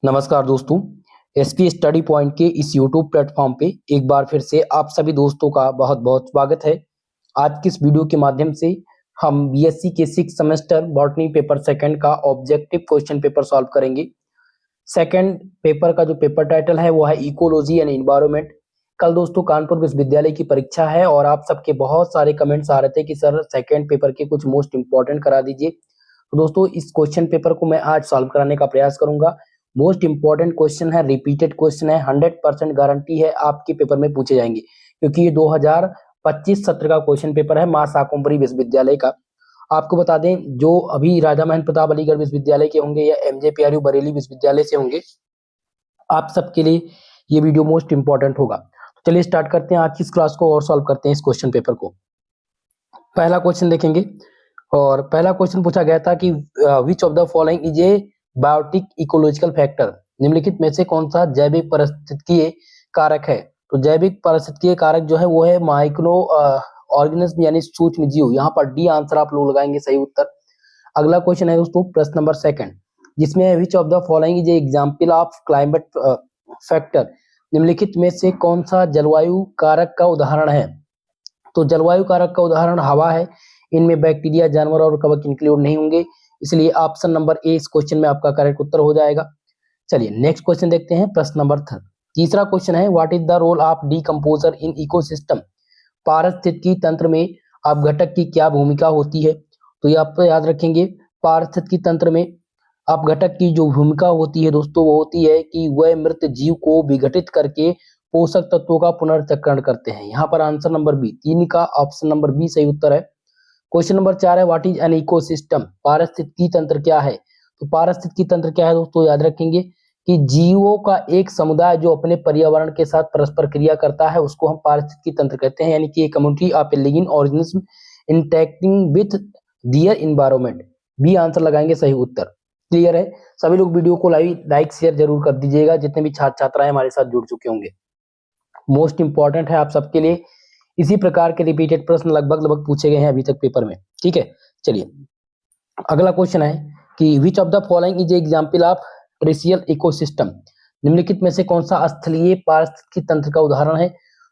नमस्कार दोस्तों, SP study point के इस यूट्यूब प्लेटफॉर्म पे एक बार फिर से आप सभी दोस्तों का बहुत बहुत स्वागत है। आज की इस वीडियो के माध्यम से हम बीएससी के 6 सेमेस्टर बॉटनी पेपर सेकंड का ऑब्जेक्टिव क्वेश्चन पेपर सॉल्व करेंगे। सेकंड पेपर का जो पेपर टाइटल है वो है इकोलॉजी एंड एनवायरनमेंट। कल दोस्तों कानपुर विश्वविद्यालय की परीक्षा है और आप सबके बहुत सारे कमेंट्स आ रहे थे कि सर सेकंड पेपर के कुछ मोस्ट इंपॉर्टेंट करा दीजिए। तो दोस्तों इस क्वेश्चन पेपर को मैं आज सॉल्व कराने का प्रयास करूंगा। मोस्ट इंपॉर्टेंट क्वेश्चन है, रिपीटेड क्वेश्चन है, 100% गारंटी है आपके पेपर में पूछे जाएंगे क्योंकि ये 2025 सत्र का क्वेश्चन पेपर है मां शाकंभरी विश्वविद्यालय का। आपको बता दें जो अभी राजा महेंद्र प्रताप अलीगढ़ विश्वविद्यालय के होंगे या एमजेपीआरयू बरेली विश्वविद्यालय से होंगे, आप सबके लिए ये वीडियो मोस्ट इंपॉर्टेंट होगा। तो चलिए स्टार्ट करते हैं आज की इस क्लास को और सॉल्व करते हैं इस क्वेश्चन पेपर को। पहला क्वेश्चन देखेंगे और पहला क्वेश्चन पूछा गया था कि which of the following is a biotic ecological factor. निम्नलिखित में से कौन सा जैविक पारिस्थितिकीय कारक है। तो जैविक पारिस्थितिकीय कारक जो है वो है माइक्रो ऑर्गेनिज्म यानी सूक्ष्म जीव। यहाँ पर डी आंसर आप लोग लगाएंगे सही उत्तर। अगला क्वेश्चन है दोस्तों प्रश्न नंबर सेकंड, जिसमें विच of the following is example of climate factor. निम्नलिखित में से कौन सा जलवायु कारक का उदाहरण है। तो जलवायु कारक का उदाहरण हवा है। इनमें बैक्टीरिया, जानवर और कवक इंक्लूड नहीं होंगे, इसलिए ऑप्शन नंबर ए इस क्वेश्चन में आपका करेक्ट उत्तर हो जाएगा। चलिए नेक्स्ट क्वेश्चन देखते हैं प्रश्न नंबर थर्ड। तीसरा क्वेश्चन है what is the role of decomposer in ecosystem. पारिस्थितिकी तंत्र में अपघटक की क्या भूमिका होती है। तो ये आप याद रखेंगे, पारिस्थितिकी तंत्र में अपघटक की जो भूमिका होती है दोस्तों वो होती है कि वह मृत जीव को विघटित करके पोषक तत्वों का पुनर्चक्रण करते हैं। यहाँ पर आंसर नंबर बी, 3 का ऑप्शन नंबर बी सही उत्तर है। क्वेश्चन नंबर 4 है व्हाट इज एन इकोसिस्टम। पारिस्थितिकी तंत्र क्या है। तो पारिस्थितिकी तंत्र क्या है दोस्तों, याद रखेंगे कि जीवों का एक समुदाय जो अपने पर्यावरण के साथ परस्पर क्रिया करता है उसको हम पारिस्थितिकी तंत्र कहते हैं, यानी कि a community of a living organism interacting with their environment. B answer लगाएंगे सही उत्तर। क्लियर है। सभी लोग वीडियो को लाइक शेयर जरूर कर दीजिएगा जितने भी छात्र छात्राएं हमारे साथ जुड़ चुके होंगे। मोस्ट इंपॉर्टेंट है आप सबके लिए। इसी प्रकार के रिपीटेड प्रश्न लगभग पूछे गए हैं अभी तक पेपर में। ठीक है, चलिए अगला क्वेश्चन है कि which of the following is example of terrestrial ecosystem. निम्नलिखित में से कौन सा स्थलीय पारिस्थितिकी तंत्र का उदाहरण है।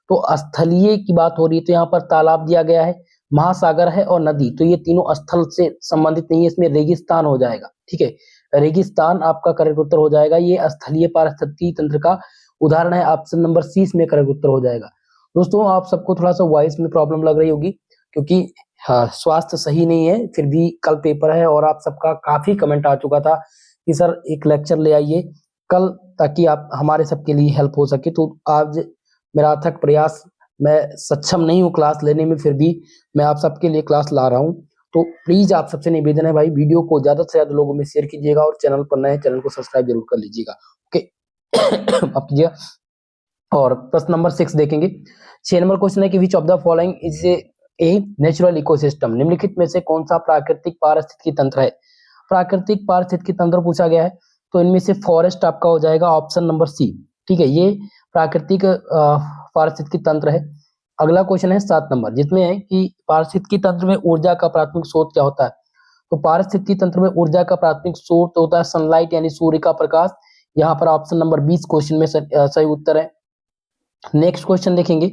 तो स्थलीय की बात हो रही है तो यहाँ पर तालाब दिया गया है, महासागर है और नदी, तो ये तीनों स्थल से संबंधित नहीं है, इसमें रेगिस्तान हो जाएगा। ठीक है, रेगिस्तान आपका करेक्ट उत्तर हो जाएगा। ये स्थलीय पारिस्थितिकी तंत्र का उदाहरण है, ऑप्शन नंबर सी इसमें करेक्ट उत्तर हो जाएगा। दोस्तों आप सबको थोड़ा सा वॉइस में प्रॉब्लम लग रही होगी क्योंकि स्वास्थ्य सही नहीं है, फिर भी कल पेपर है और आप सबका काफी कमेंट आ चुका था कि सर एक लेक्चर ले आइए कल ताकि आप हमारे सबके लिए हेल्प हो सके। तो आज मेरा अथक प्रयास, मैं सक्षम नहीं हूँ क्लास लेने में, फिर भी मैं आप सबके लिए क्लास ला रहा हूँ। तो प्लीज आप सबसे निवेदन है भाई वीडियो को ज्यादा से ज्यादा लोगों में शेयर कीजिएगा और चैनल पर नए चैनल को सब्सक्राइब जरूर कर लीजिएगा। ओके आप कीजिएगा। और प्रश्न नंबर 6 देखेंगे। 6 नंबर क्वेश्चन है कि which of the following is a natural ecosystem. निम्नलिखित में से कौन सा प्राकृतिक पारिस्थितिकी तंत्र है। प्राकृतिक पारिस्थितिकी तंत्र पूछा गया है तो इनमें से फॉरेस्ट आपका हो जाएगा ऑप्शन नंबर सी। ठीक है, ये प्राकृतिक पारिस्थितिकी तंत्र है। अगला क्वेश्चन है 7 नंबर, जिसमें है कि पारिस्थितिकी तंत्र में ऊर्जा का प्राथमिक स्रोत क्या होता है। तो पारिस्थितिकी तंत्र में ऊर्जा का प्राथमिक स्रोत होता है सनलाइट यानी सूर्य का प्रकाश। यहाँ पर ऑप्शन नंबर 20 क्वेश्चन में सही उत्तर है। नेक्स्ट क्वेश्चन देखेंगे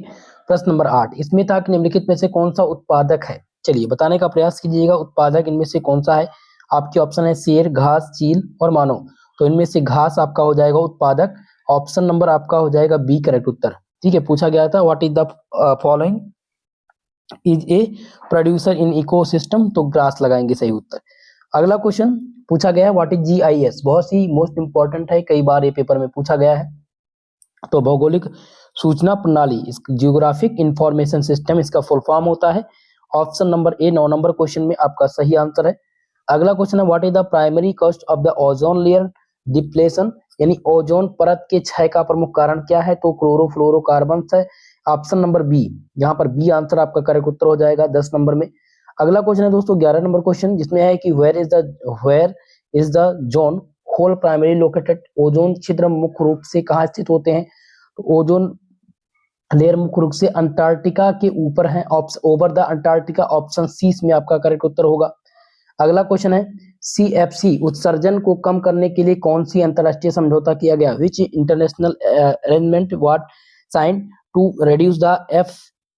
प्रश्न नंबर 8, इसमें था कि निम्नलिखित में से कौन सा उत्पादक है। चलिए बताने का प्रयास कीजिएगा उत्पादक इनमें से कौन सा है। आपके ऑप्शन है शेर, घास, चील और मानव। तो इनमें से घास आपका हो जाएगा उत्पादक, ऑप्शन नंबर आपका हो जाएगा बी करेक्ट उत्तर। ठीक है, पूछा गया था what is the following is a producer in ecosystem, तो ग्रास लगाएंगे सही उत्तर। अगला क्वेश्चन पूछा गया है व्हाट इज जीआईएस। बहुत ही मोस्ट इंपॉर्टेंट है, कई बार ये पेपर में पूछा गया है। तो भौगोलिक सूचना प्रणाली, जियोग्राफिक इंफॉर्मेशन सिस्टम इसका फुल फॉर्म होता है। Option number A 9 number question में आपका सही आंसर है। अगला क्वेश्चन है what is the primary cost of the ozone layer depletion, यानी ओजोन परत के क्षय का प्रमुख कारण क्या है। तो क्लोरोफ्लोरोकार्बन है, ऑप्शन नंबर बी। यहाँ पर बी आंसर आपका करेक्ट उत्तर हो जाएगा 10 नंबर में। अगला क्वेश्चन है दोस्तों 11 नंबर क्वेश्चन, जिसमें है कि where is the ozone hole primary located. Ozone छिद्र मुख्य रूप से कहाँ स्थित होते हैं। तो ओजोन लेयर मुख्य रूप से अंटार्कटिका के ऊपर है, over the Antarctica, option C इसमें आपका करेक्ट उत्तर होगा। अगला क्वेश्चन है CFC उत्सर्जन को कम करने के लिए कौन सी अंतरराष्ट्रीय समझौता किया गया? Which international arrangement was sign to reduce the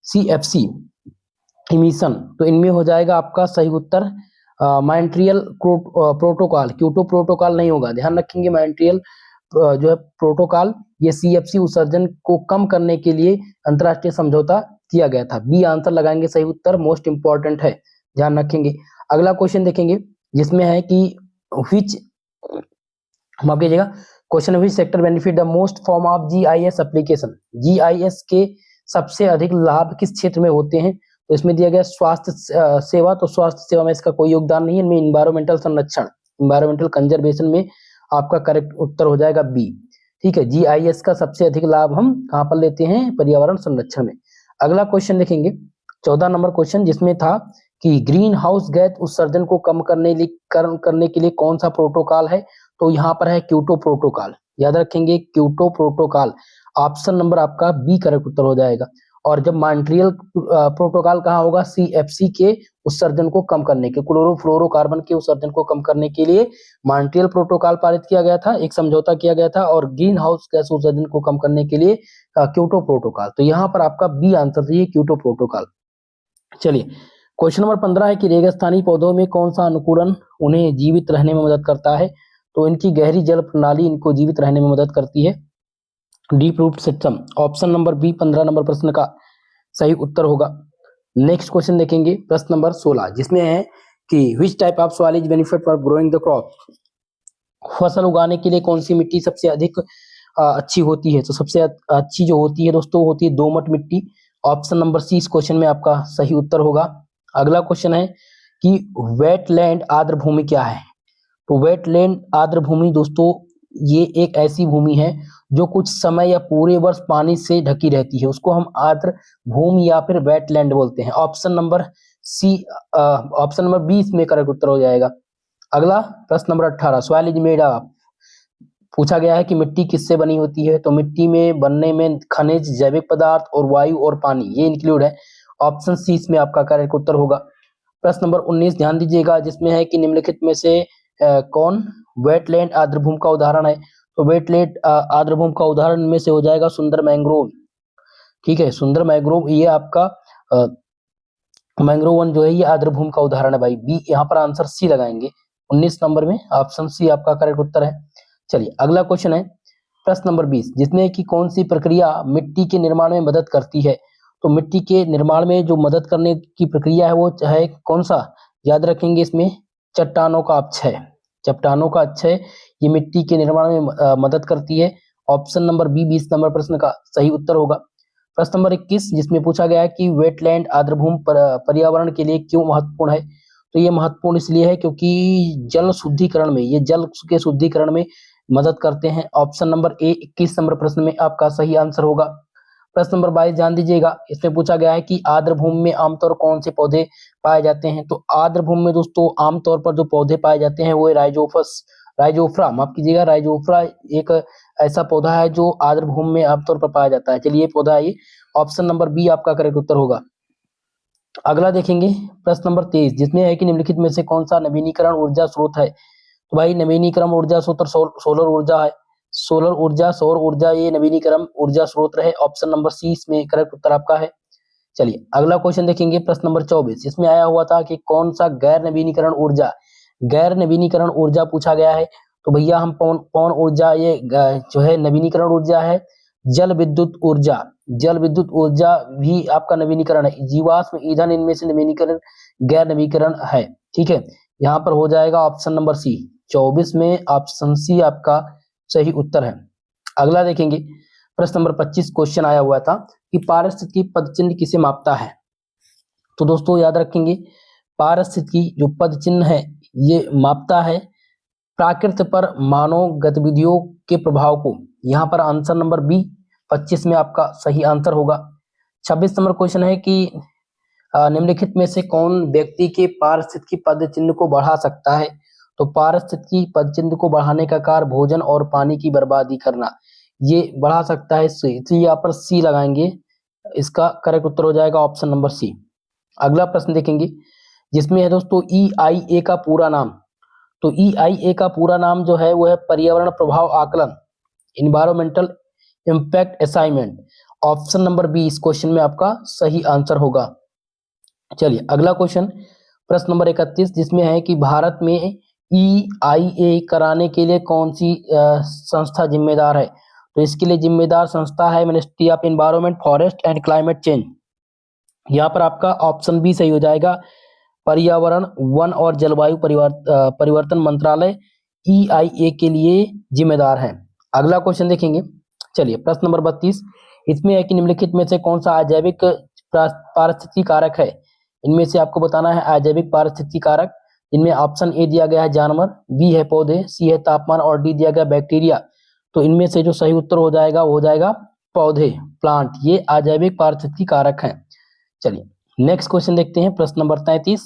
CFC emission? तो इनमें हो जाएगा आपका सही उत्तर मॉन्ट्रियल प्रोटोकॉल। क्योटो प्रोटोकॉल नहीं होगा, ध्यान रखेंगे। मॉन्ट्रियल जो है प्रोटोकॉल, ये CFC उत्सर्जन को कम करने के लिए अंतरराष्ट्रीय समझौता किया गया था। बी आंसर लगाएंगे, सही उत्तर मोस्ट इंपॉर्टेंट है, ध्यान रखेंगे। अगला क्वेश्चन देखेंगे जिसमें है कि व्हिच, माफ कीजिएगा, question which sector benefit the most from of GIS application? GIS के सबसे अधिक लाभ किस क्षेत्र में होते हैं? तो इसमें दिया गया स्वास्थ्य सेवा, तो स्वास्थ्य सेवा में इसका कोई योगदान नहीं है। इनमें इन्वायरमेंटल संरक्षण, इन्वायरमेंटल कंजर्वेशन में आपका करेक्ट उत्तर हो जाएगा बी। ठीक है, GIS का सबसे अधिक लाभ हम कहां पर लेते हैं? पर्यावरण संरक्षण में। अगला क्वेश्चन देखेंगे 14 नंबर क्वेश्चन, जिसमें था कि ग्रीन हाउस गैस उत्सर्जन को कम करने के लिए कौन सा प्रोटोकॉल है? तो यहाँ पर है क्योटो प्रोटोकॉल, याद रखेंगे क्योटो प्रोटोकॉल। ऑप्शन नंबर आपका बी करेक्ट उत्तर हो जाएगा। और जब मॉन्ट्रियल प्रोटोकॉल कहाँ होगा? CFC के उत्सर्जन को कम करने के, क्लोरोफ्लोरोकार्बन के उत्सर्जन को कम करने के लिए मॉन्ट्रियल प्रोटोकॉल पारित किया गया था, एक समझौता किया गया था। और ग्रीन हाउस गैस उत्सर्जन को कम करने के लिए क्योटो प्रोटोकॉल। तो यहाँ पर आपका बी आंसर चाहिए, क्योटो प्रोटोकॉल। चलिए क्वेश्चन नंबर 15 है कि रेगिस्तानी पौधों में कौन सा अनुकूलन उन्हें जीवित रहने में मदद करता है? तो इनकी गहरी जल प्रणाली इनको जीवित रहने में मदद करती है, deep root system. Option number B 15 number प्रश्न का सही उत्तर होगा। नेक्स्ट क्वेश्चन देखेंगे प्रश्न नंबर 16, जिसमें है कि which type of soil is benefit for growing the crop? फसल उगाने के लिए कौन सी मिट्टी सबसे अधिक अच्छी होती है? तो सबसे अच्छी जो होती है दोस्तों, होती है दोमट मिट्टी। ऑप्शन नंबर सी इस क्वेश्चन में आपका सही उत्तर होगा। अगला क्वेश्चन है कि वेटलैंड आर्द्र भूमि क्या है? तो वेटलैंड आर्द्र भूमि दोस्तों ये एक ऐसी भूमि है जो कुछ समय या पूरे वर्ष पानी से ढकी रहती है, उसको हम आर्द्र भूमि या फिर वेटलैंड बोलते हैं। Option number C, option number B इसमें करेक्ट उत्तर हो जाएगा। अगला प्रश्न number 18, soil is made of, पूछा गया है कि मिट्टी किससे बनी होती है? तो मिट्टी में बनने में खनिज, जैविक पदार्थ और वायु और पानी ये इंक्लूड है। ऑप्शन सी इसमें आपका करेक्ट उत्तर होगा। प्रश्न नंबर 19 ध्यान दीजिएगा, जिसमें है कि निम्नलिखित में से कौन वेटलैंड आर्द्रभूमि का उदाहरण है? तो वेटलैंड आर्द्रभूमि का उदाहरण में से हो जाएगा सुंदर मैंग्रोव। ठीक है, सुंदर मैंग्रोव ये आपका मैंग्रोव वन जो है ये आर्द्रभूमि का उदाहरण है भाई। बी यहाँ पर आंसर सी लगाएंगे 19 नंबर में, ऑप्शन सी आपका करेक्ट उत्तर है। चलिए अगला क्वेश्चन है प्रश्न नंबर 20, जिसमें कि कौन सी प्रक्रिया मिट्टी के निर्माण में मदद करती है? तो मिट्टी के निर्माण में जो मदद करने की प्रक्रिया है वो है कौन सा? याद रखेंगे इसमें चट्टानों का अपक्षय। चट्टानों का अपक्षय ये मिट्टी के निर्माण में मदद करती है। ऑप्शन नंबर बी 20 नंबर प्रश्न का सही उत्तर होगा। प्रश्न नंबर 21, जिसमें पूछा गया है कि वेटलैंड आर्द्रभूमि पर्यावरण के लिए क्यों महत्वपूर्ण है? तो ये महत्वपूर्ण इसलिए है क्योंकि जल शुद्धिकरण में, ये जल के शुद्धिकरण में मदद करते हैं। ऑप्शन नंबर ए 21 नंबर प्रश्न में आपका सही आंसर होगा। प्रश्न नंबर 22 ध्यान दीजिएगा, इसमें पूछा गया है कि आर्द्र भूमि में आमतौर कौन से पौधे पाए जाते हैं? तो आर्द्र भूमि में दोस्तों आमतौर पर जो पौधे पाए जाते हैं वो राइजोफ्रा, माफ कीजिएगा, राइजोफ्रा एक ऐसा पौधा है जो आर्द्र भूमि में आमतौर पर पाया जाता है। चलिए ये पौधा है, ये ऑप्शन नंबर बी आपका करेक्ट उत्तर होगा। अगला देखेंगे प्रश्न नंबर 23, जिसमें है कि निम्नलिखित में से कौन सा नवीनीकरण ऊर्जा स्रोत है? तो भाई नवीनीकरण ऊर्जा स्रोत सोलर ऊर्जा है। सोलर ऊर्जा, सौर ऊर्जा ये नवीनीकरण ऊर्जा स्रोत रहे। ऑप्शन नंबर सी इसमें करेक्ट उत्तर आपका है। चलिए अगला क्वेश्चन देखेंगे प्रश्न नंबर 24, इसमें आया हुआ था कि कौन सा गैर नवीनीकरण ऊर्जा पूछा गया है। तो भैया हम पवन ऊर्जा ये जो है नवीनीकरण ऊर्जा है। जल विद्युत ऊर्जा भी आपका नवीनीकरण है। जीवाश्म ईंधन इनमें से नवीनीकरण गैर नवीनीकरण है। ठीक है, यहाँ पर हो जाएगा ऑप्शन नंबर सी, 24 में ऑप्शन सी आपका सही उत्तर है। अगला देखेंगे प्रश्न नंबर 25, क्वेश्चन आया हुआ था कि पारिस्थितिकी पदचिह्न किसे मापता है? तो दोस्तों याद रखेंगे पारिस्थितिकी जो पदचिह्न है ये मापता है प्राकृत पर मानव गतिविधियों के प्रभाव को। यहाँ पर आंसर नंबर बी 25 में आपका सही आंसर होगा। 26 नंबर क्वेश्चन है कि निम्नलिखित में से कौन व्यक्ति के पारिस्थितिकी पदचिह्न को बढ़ा सकता है? तो पारिस्थितिकी पदचिह्न को बढ़ाने का कार्य भोजन और पानी की बर्बादी करना ये बढ़ा सकता है, इसलिए यहाँ पर सी लगाएंगे, इसका करेक्ट उत्तर हो जाएगा ऑप्शन नंबर सी। अगला प्रश्न देखेंगे जिसमें है दोस्तों EIA का पूरा नाम। तो EIA का पूरा नाम जो है वो है पर्यावरण प्रभाव आकलन, environmental impact assignment. Option number B इस क्वेश्चन में आपका सही आंसर होगा। चलिए अगला क्वेश्चन, प्रश्न नंबर 31, जिसमें है कि भारत में EIA कराने के लिए कौन सी संस्था जिम्मेदार है? तो इसके लिए जिम्मेदार संस्था है ministry of environment, forest and climate change. यहाँ पर आपका ऑप्शन बी सही हो जाएगा, पर्यावरण, वन और जलवायु परिवर्तन मंत्रालय EIA के लिए जिम्मेदार है। अगला क्वेश्चन देखेंगे। चलिए प्रश्न नंबर 32, इसमें है कि निम्नलिखित में से कौन सा अजैविक पारिस्थितिकी कारक है? इनमें से आपको बताना है अजैविक पारिस्थितिकी कारक। इनमें ऑप्शन ए दिया गया है जानवर, बी है पौधे, सी है तापमान और डी दिया गया बैक्टीरिया। तो इनमें से जो सही उत्तर हो जाएगा वो हो जाएगा पौधे, प्लांट, ये अजैविक पारिस्थितिकी कारक हैं। चलिए नेक्स्ट क्वेश्चन देखते हैं, प्रश्न नंबर 33,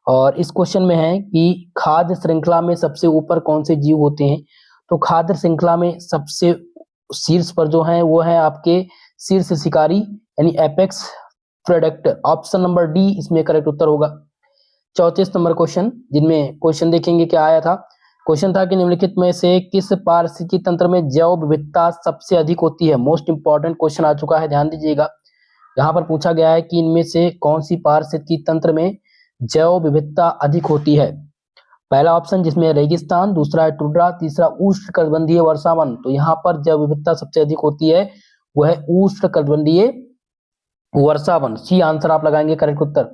और इस क्वेश्चन में है कि खाद्य श्रृंखला में सबसे ऊपर कौन से जीव होते हैं? तो खाद्य श्रृंखला में सबसे शीर्ष पर जो है वो है आपके शीर्ष शिकारी यानी apex predator. Option number D इसमें करेक्ट उत्तर होगा। 34 नंबर क्वेश्चन, जिनमें क्वेश्चन देखेंगे क्या आया था। क्वेश्चन था कि निम्नलिखित में से किस पारिस्थितिकी तंत्र में जैव विविधता सबसे अधिक होती है? मोस्ट इंपॉर्टेंट क्वेश्चन आ चुका है, ध्यान दीजिएगा। यहाँ पर पूछा गया है कि इनमें से कौन सी पारिस्थितिकी तंत्र में जैव विविधता अधिक होती है? पहला ऑप्शन जिसमें रेगिस्तान, दूसरा है टुंड्रा, तीसरा उष्णकटिबंधीय वर्षावन। तो यहाँ पर जैव विविधता सबसे अधिक होती है वह है उष्णकटिबंधीय वर्षावन, सी आंसर आप लगाएंगे करेक्ट उत्तर।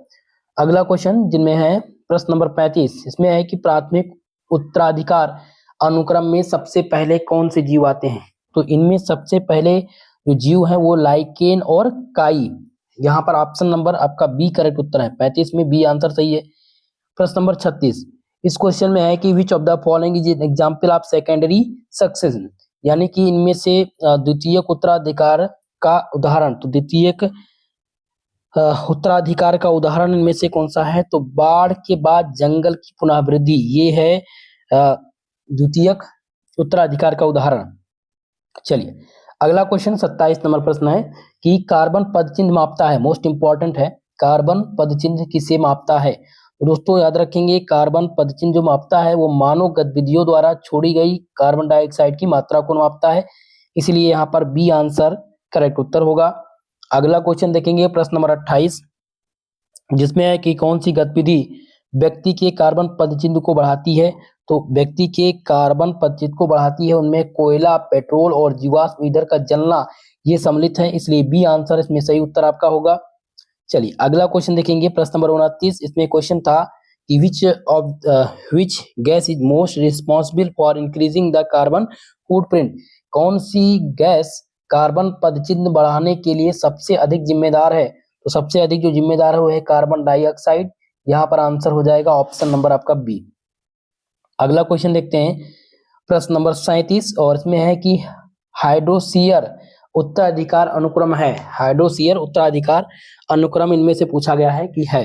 अगला क्वेश्चन जिनमें है प्रश्न नंबर 35, इसमें है कि प्राथमिक उत्तराधिकार अनुक्रम में सबसे पहले कौन से जीव आते हैं? तो इनमें सबसे पहले जो जीव है वो लाइकेन और काई। यहाँ पर ऑप्शन नंबर आपका बी करेक्ट उत्तर है, 35 में बी आंसर सही है। प्रश्न नंबर 36, इस क्वेश्चन में है कि which of the following is an example of secondary succession, यानी कि इनमें से द्वितीयक उत्तराधिकार का उदाहरण। तो द्वितीयक उत्तराधिकार का उदाहरण इनमें से कौन सा है? तो बाढ़ के बाद जंगल की पुनः वृद्धि, ये है द्वितीयक उत्तराधिकार का उदाहरण। चलिए अगला क्वेश्चन 27 नंबर प्रश्न है कि कार्बन पदचिन्ह मापता है, मोस्ट इंपॉर्टेंट है, कार्बन पदचिन्ह किसे मापता है? तो दोस्तों याद रखेंगे, कार्बन पदचिन्ह जो मापता है वो मानव गतिविधियों द्वारा छोड़ी गई कार्बन डाइऑक्साइड की मात्रा को मापता है, इसलिए यहाँ पर बी आंसर करेक्ट उत्तर होगा। अगला क्वेश्चन देखेंगे, प्रश्न नंबर 28, जिसमें है कि कौन सी गतिविधि व्यक्ति के कार्बन पदचिन्ह को बढ़ाती है? तो व्यक्ति के कार्बन पदचिन्ह को बढ़ाती है उनमें कोयला, पेट्रोल और जीवाश्म ईंधन का जलना ये सम्मिलित है, इसलिए बी आंसर इसमें सही उत्तर आपका होगा। चलिए अगला क्वेश्चन देखेंगे, प्रश्न नंबर 29, इसमें क्वेश्चन था कि which gas is most responsible for increasing the carbon footprint, कौन सी गैस कार्बन पदचिन्ह बढ़ाने के लिए सबसे अधिक जिम्मेदार है? तो सबसे अधिक जो जिम्मेदार है वो है कार्बन डाइऑक्साइड, यहाँ पर आंसर हो जाएगा ऑप्शन नंबर आपका बी। अगला क्वेश्चन देखते हैं, प्रश्न नंबर 37, और इसमें है कि हाइड्रोसीयर उत्तराधिकार अनुक्रम है, हाइड्रोसीयर उत्तराधिकार अनुक्रम इनमें से पूछा गया है कि है,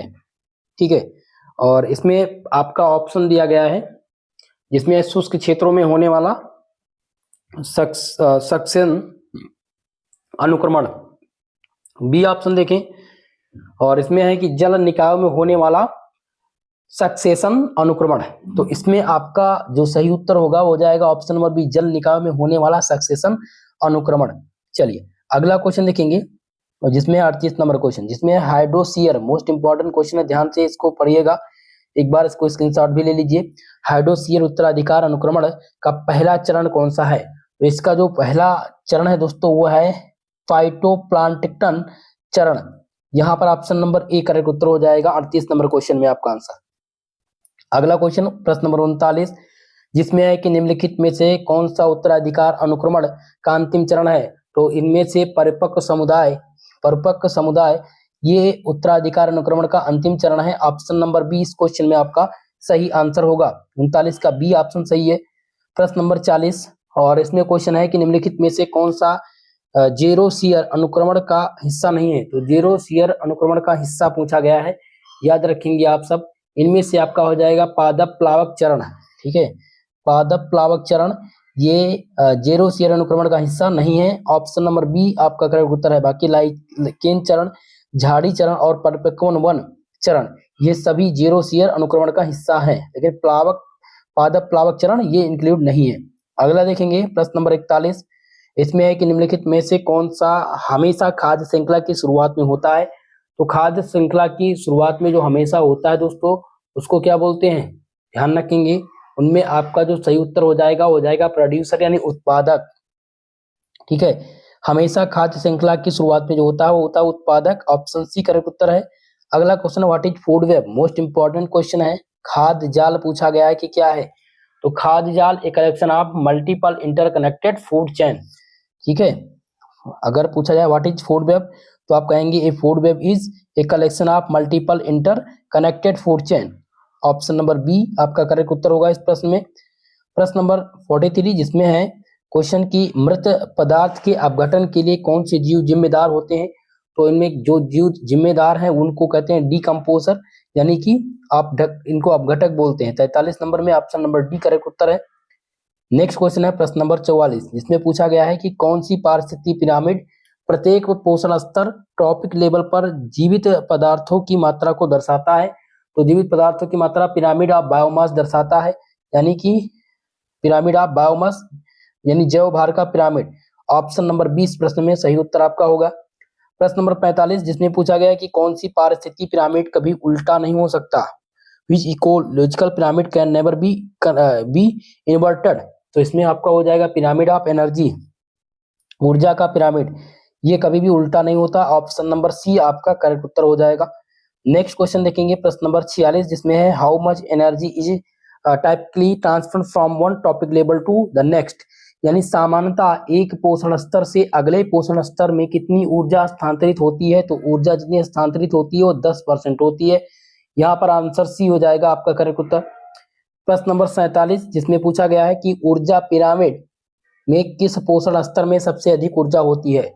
ठीक है। और इसमें आपका ऑप्शन दिया गया है जिसमें शुष्क क्षेत्रों में होने वाला सक्सेशन अनुक्रमण, बी ऑप्शन देखें। और इसमें है कि जल निकायों में होने वाला सक्सेशन अनुक्रमण, तो इसमें आपका जो सही उत्तर होगा वो हो जाएगा ऑप्शन नंबर बी, जल निकायों में होने वाला सक्सेशन अनुक्रमण। चलिए अगला क्वेश्चन देखेंगे, और जिसमें 38 नंबर क्वेश्चन, जिसमें हाइड्रोसीयर, मोस्ट इंपॉर्टेंट क्वेश्चन है, ध्यान से इसको पढ़िएगा, एक बार इसको स्क्रीनशॉट भी ले लीजिए। हाइड्रोसीयर उत्तराधिकार अनुक्रमण का पहला चरण कौन सा है? तो इसका जो पहला चरण है दोस्तों वो है फाइटोप्लांक्टन चरण, यहाँ पर ऑप्शन नंबर ए करेक्ट उत्तर हो जाएगा 38 नंबर क्वेश्चन में आपका आंसर। अगला क्वेश्चन प्रश्न नंबर 39, जिसमें है कि निम्नलिखित में से कौन सा उत्तराधिकार अनुक्रमण का अंतिम चरण है? तो इनमें से परिपक्व समुदाय ये उत्तराधिकार अनुक्रमण का अंतिम चरण है, ऑप्शन नंबर बी इस क्वेश्चन में आपका सही आंसर होगा, 39 का बी ऑप्शन सही है। प्रश्न नंबर 40, और इसमें क्वेश्चन है कि निम्नलिखित में से कौन सा जेरोसियर अनुक्रमण का हिस्सा नहीं है? तो जेरोसियर अनुक्रमण का हिस्सा पूछा गया है, याद रखेंगे आप सब, इनमें से आपका हो जाएगा पादप प्लावक चरण, ठीक है, पादप प्लावक चरण ये जेरोसियर अनुक्रमण का हिस्सा नहीं है, ऑप्शन नंबर बी आपका करेक्ट उत्तर है। बाकी लाइकेन चरण, झाड़ी चरण और परिपक्वन वन चरण ये सभी जेरोसियर अनुक्रमण का हिस्सा है, लेकिन पादप प्लावक चरण ये इंक्लूड नहीं है। अगला देखेंगे प्रश्न नंबर 41, इसमें है कि निम्नलिखित में से कौन सा हमेशा खाद्य श्रृंखला की शुरुआत में होता है। तो खाद्य श्रृंखला की शुरुआत में जो हमेशा होता है दोस्तों, उसको क्या बोलते हैं, ध्यान रखेंगे। उनमें आपका जो सही उत्तर हो जाएगा प्रोड्यूसर यानी उत्पादक। ठीक है, हमेशा खाद्य श्रृंखला की शुरुआत में जो होता है वो होता है उत्पादक। ऑप्शन सी करेक्ट उत्तर है। अगला question, what is food web, most important question है। खाद्य जाल पूछा गया है कि क्या है। तो खाद्य जाल a collection of multiple interconnected food chain. ठीक है, अगर पूछा जाए व्हाट इज फूड वेब, तो आप कहेंगे a food web is a collection of multiple interconnected food chain. Option number B आपका करेक्ट उत्तर होगा इस प्रश्न में। प्रश्न नंबर 43 जिसमें है क्वेश्चन की मृत पदार्थ के अपघटन के लिए कौन से जीव जिम्मेदार होते हैं। तो इनमें जो जीव जिम्मेदार हैं उनको कहते हैं डीकम्पोजर, यानी कि इनको अपघटक बोलते हैं। 43 नंबर में ऑप्शन नंबर डी करेक्ट उत्तर है। नेक्स्ट क्वेश्चन है प्रश्न नंबर 44 जिसमें पूछा गया है कि कौन सी पारिस्थितिकी पिरामिड प्रत्येक पोषण स्तर ट्रॉपिक लेवल पर जीवित पदार्थों की मात्रा को दर्शाता है। तो जीवित पदार्थों की मात्रा पिरामिड ऑफ बायोमास दर्शाता है, यानी कि पिरामिड ऑफ बायोमास यानी जैव भार का पिरामिड। ऑप्शन नंबर 20 प्रश्न में सही उत्तर आपका होगा। प्रश्न नंबर 45 जिसमें पूछा गया है कि कौन सी पारिस्थितिकी पिरामिड कभी उल्टा नहीं हो सकता। Which ecological pyramid can never be inverted. तो इसमें आपका हो जाएगा पिरामिड ऑफ एनर्जी, ऊर्जा का पिरामिड, ये कभी भी उल्टा नहीं होता। ऑप्शन नंबर सी आपका करेक्ट उत्तर हो जाएगा। नेक्स्ट क्वेश्चन देखेंगे प्रश्न नंबर 46 जिसमें है how much energy is typically transfer from one topic level to the next. यानी सामान्यतः एक पोषण स्तर से अगले पोषण स्तर में कितनी ऊर्जा स्थानांतरित होती है। तो ऊर्जा जितनी स्थानांतरित होती है वो 10% होती है। यहाँ पर आंसर सी हो जाएगा आपका करेक्ट उत्तर। प्रश्न नंबर 47 जिसमें पूछा गया है कि ऊर्जा पिरामिड में किस पोषण स्तर में सबसे अधिक ऊर्जा होती है।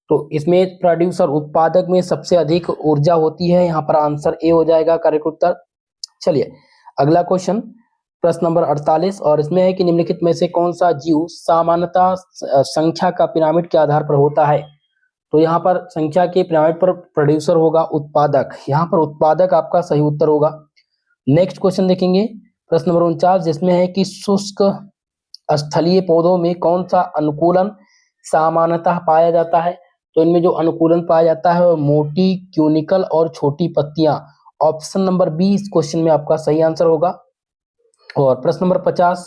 तो इसमें प्रोड्यूसर उत्पादक में सबसे अधिक ऊर्जा होती है। यहाँ पर आंसर ए हो जाएगा करेक्ट उत्तर। चलिए अगला क्वेश्चन प्रश्न नंबर 48 और इसमें है कि निम्नलिखित में से कौन सा जीव सामान्यतः संख्या का पिरामिड के आधार पर होता है। तो यहाँ पर संख्या के पिरामिड पर प्रोड्यूसर होगा उत्पादक। यहाँ पर उत्पादक आपका सही उत्तर होगा। नेक्स्ट क्वेश्चन देखेंगे प्रश्न नंबर 49 जिसमें है कि शुष्क स्थलीय पौधों में कौन सा अनुकूलन सामान्यतः पाया जाता है। तो इनमें जो अनुकूलन पाया जाता है वो मोटी क्यूनिकल और छोटी पत्तियां। ऑप्शन नंबर बी इस क्वेश्चन में आपका सही आंसर होगा। और प्रश्न नंबर 50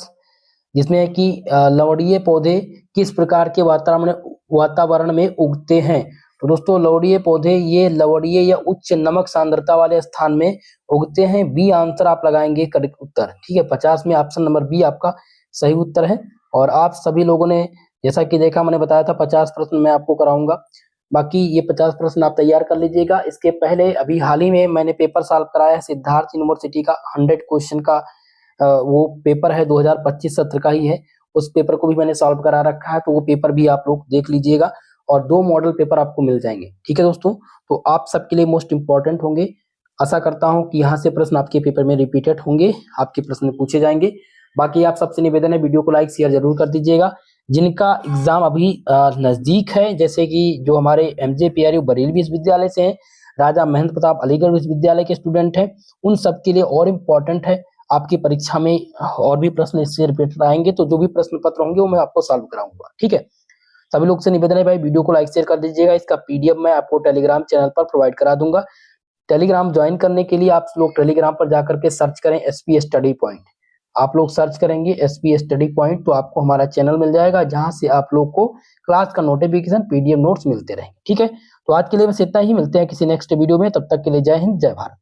जिसमें है कि लवणीय पौधे किस प्रकार के वातावरण में उगते हैं। तो दोस्तों लवणीय पौधे ये लवणीय या उच्च नमक सांद्रता वाले स्थान में उगते हैं। बी आंसर आप लगाएंगे करेक्ट उत्तर। ठीक है, 50 में ऑप्शन नंबर बी आपका सही उत्तर है। और आप सभी लोगों ने जैसा कि देखा, मैंने बताया था 50 प्रश्न मैं आपको कराऊंगा। बाकी ये 50 प्रश्न आप तैयार कर लीजिएगा। इसके पहले अभी हाल ही में मैंने पेपर सॉल्व कराया है सिद्धार्थ यूनिवर्सिटी का 100 क्वेश्चन का वो पेपर है 2025 सत्र का ही है। उस पेपर को भी मैंने सॉल्व करा रखा है, तो वो पेपर भी आप लोग देख लीजिएगा और 2 मॉडल पेपर आपको मिल जाएंगे। ठीक है दोस्तों, तो आप सबके लिए मोस्ट इंपॉर्टेंट होंगे। आशा करता हूं कि यहाँ से प्रश्न आपके पेपर में रिपीटेड होंगे, आपके प्रश्न पूछे जाएंगे। बाकी आप सबसे निवेदन है वीडियो को लाइक शेयर जरूर कर दीजिएगा। जिनका एग्जाम अभी नजदीक है, जैसे कि जो हमारे MJPRU बरेली विश्वविद्यालय से हैं, राजा महेंद्र प्रताप अलीगढ़ विश्वविद्यालय के स्टूडेंट हैं, उन सबके लिए और इम्पोर्टेंट है। आपकी परीक्षा में और भी प्रश्न इससे रिपीटेड आएंगे, तो जो भी प्रश्न पत्र होंगे वो मैं आपको सॉल्व कराऊंगा। ठीक है, सभी लोग से निवेदन है भाई वीडियो को लाइक शेयर कर दीजिएगा। इसका PDF मैं आपको टेलीग्राम चैनल पर प्रोवाइड करा दूंगा। टेलीग्राम ज्वाइन करने के लिए आप लोग टेलीग्राम पर जाकर के सर्च करें SP स्टडी पॉइंट। आप लोग सर्च करेंगे SP स्टडी पॉइंट तो आपको हमारा चैनल मिल जाएगा, जहां से आप लोग को क्लास का नोटिफिकेशन PDF नोट्स मिलते रहेंगे। ठीक है, तो आज के लिए बस इतना ही। मिलते हैं किसी नेक्स्ट वीडियो में, तब तक के लिए जय हिंद जय भारत।